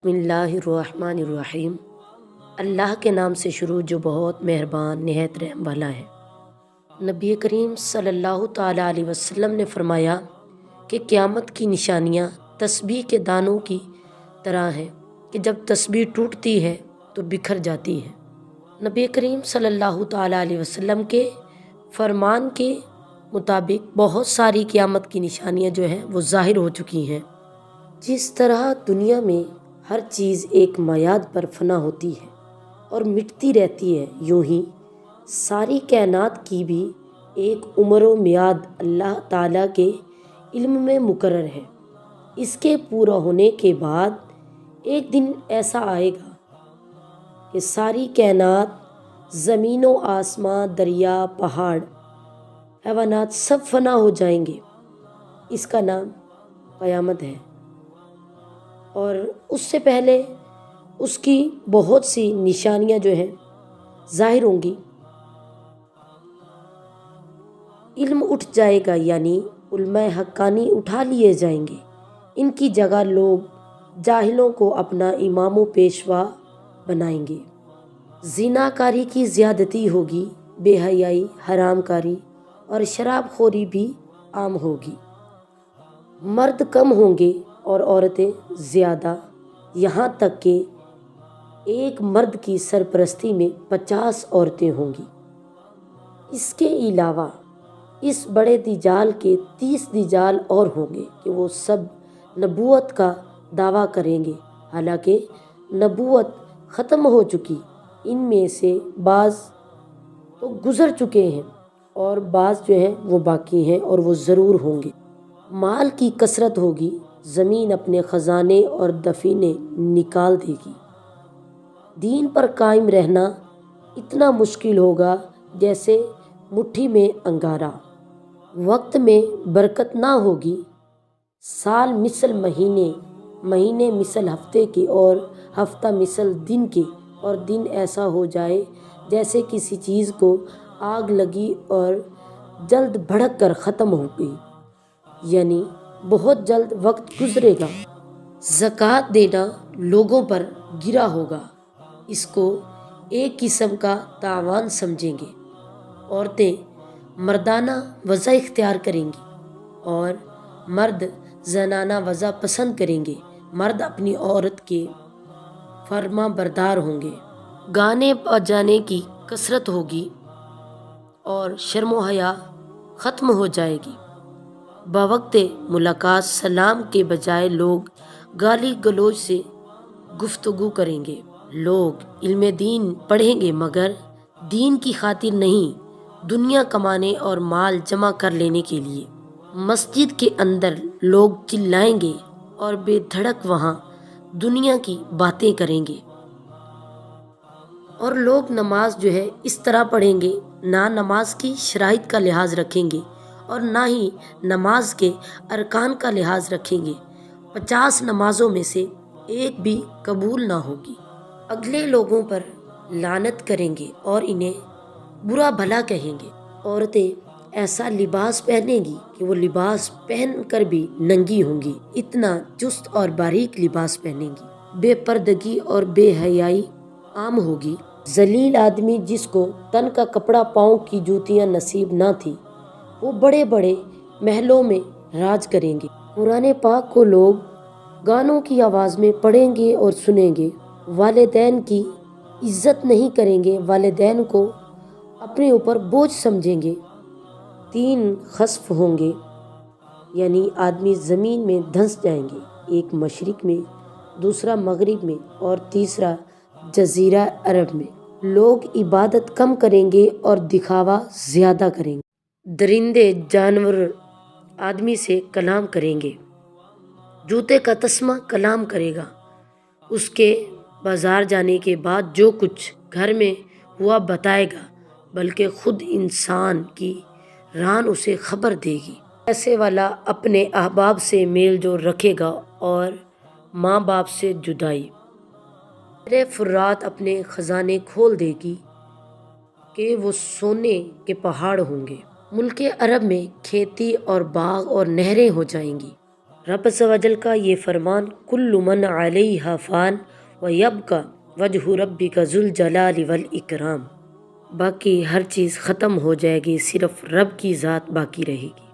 بسم اللہ الرحمن الرحیم۔ اللہ کے نام سے شروع جو بہت مہربان نہایت رحم والا ہے۔ نبی کریم صلی اللہ تعالیٰ علیہ وسلم نے فرمایا کہ قیامت کی نشانیاں تسبیح کے دانوں کی طرح ہیں کہ جب تسبیح ٹوٹتی ہے تو بکھر جاتی ہے۔ نبی کریم صلی اللہ تعالیٰ علیہ وسلم کے فرمان کے مطابق بہت ساری قیامت کی نشانیاں جو ہیں وہ ظاہر ہو چکی ہیں۔ جس طرح دنیا میں ہر چیز ایک میعاد پر فنا ہوتی ہے اور مٹتی رہتی ہے، یوں ہی ساری کائنات کی بھی ایک عمر و میعاد اللہ تعالیٰ کے علم میں مقرر ہے۔ اس کے پورا ہونے کے بعد ایک دن ایسا آئے گا کہ ساری کائنات، زمین و آسمان، دریا، پہاڑ، حیوانات سب فنا ہو جائیں گے۔ اس کا نام قیامت ہے، اور اس سے پہلے اس کی بہت سی نشانیاں جو ہیں ظاہر ہوں گی۔ علم اٹھ جائے گا، یعنی علماء حقانی اٹھا لیے جائیں گے۔ ان کی جگہ لوگ جاہلوں کو اپنا امام و پیشوا بنائیں گے۔ زناکاری کی زیادتی ہوگی، بے حیائی، حرام کاری اور شراب خوری بھی عام ہوگی۔ مرد کم ہوں گے اور عورتیں زیادہ، یہاں تک کہ ایک مرد کی سرپرستی میں 50 عورتیں ہوں گی۔ اس کے علاوہ اس بڑے دجال کے 30 دجال اور ہوں گے کہ وہ سب نبوت کا دعویٰ کریں گے، حالانکہ نبوت ختم ہو چکی۔ ان میں سے بعض تو گزر چکے ہیں اور بعض جو ہیں وہ باقی ہیں، اور وہ ضرور ہوں گے۔ مال کی کثرت ہوگی، زمین اپنے خزانے اور دفینے نکال دے گی۔ دین پر قائم رہنا اتنا مشکل ہوگا جیسے مٹھی میں انگارہ۔ وقت میں برکت نہ ہوگی، سال مثل مہینے، مہینے مثل ہفتے کے، اور ہفتہ مثل دن کے، اور دن ایسا ہو جائے جیسے کسی چیز کو آگ لگی اور جلد بھڑک کر ختم ہو گئی، یعنی بہت جلد وقت گزرے گا۔ زکوٰۃ دینا لوگوں پر گرا ہوگا، اس کو ایک قسم کا تاوان سمجھیں گے۔ عورتیں مردانہ وضع اختیار کریں گی اور مرد زنانہ وضع پسند کریں گے۔ مرد اپنی عورت کے فرما بردار ہوں گے۔ گانے بجانے کی کثرت ہوگی اور شرم و حیا ختم ہو جائے گی۔ بوقت ملاقات سلام کے بجائے لوگ گالی گلوچ سے گفتگو کریں گے۔ لوگ علم دین پڑھیں گے مگر دین کی خاطر نہیں، دنیا کمانے اور مال جمع کر لینے کے لیے۔ مسجد کے اندر لوگ چلائیں گے اور بے دھڑک وہاں دنیا کی باتیں کریں گے، اور لوگ نماز جو ہے اس طرح پڑھیں گے، نہ نماز کی شرائط کا لحاظ رکھیں گے اور نہ ہی نماز کے ارکان کا لحاظ رکھیں گے۔ 50 نمازوں میں سے ایک بھی قبول نہ ہوگی۔ اگلے لوگوں پر لعنت کریں گے اور انہیں برا بھلا کہیں گے۔ عورتیں ایسا لباس پہنیں گی کہ وہ لباس پہن کر بھی ننگی ہوں گی، اتنا چست اور باریک لباس پہنیں گی۔ بے پردگی اور بے حیائی عام ہوگی۔ ذلیل آدمی جس کو تن کا کپڑا، پاؤں کی جوتیاں نصیب نہ تھی، وہ بڑے بڑے محلوں میں راج کریں گے۔ قرآن پاک کو لوگ گانوں کی آواز میں پڑھیں گے اور سنیں گے۔ والدین کی عزت نہیں کریں گے، والدین کو اپنے اوپر بوجھ سمجھیں گے۔ 3 خسف ہوں گے، یعنی آدمی زمین میں دھنس جائیں گے، ایک مشرق میں، دوسرا مغرب میں اور تیسرا جزیرہ عرب میں۔ لوگ عبادت کم کریں گے اور دکھاوا زیادہ کریں گے۔ درندے جانور آدمی سے کلام کریں گے۔ جوتے کا تسمہ کلام کرے گا۔ اس کے بازار جانے کے بعد جو کچھ گھر میں ہوا بتائے گا، بلکہ خود انسان کی ران اسے خبر دے گی۔ ایسے والا اپنے احباب سے میل جول رکھے گا اور ماں باپ سے جدائی۔ فرات اپنے خزانے کھول دے گی کہ وہ سونے کے پہاڑ ہوں گے۔ ملک عرب میں کھیتی اور باغ اور نہریں ہو جائیں گی۔ رب عز و جل کا یہ فرمان کل من علیہا فان ویبقی وجہ ربک ذو الجلال والاکرام، باقی ہر چیز ختم ہو جائے گی، صرف رب کی ذات باقی رہے گی۔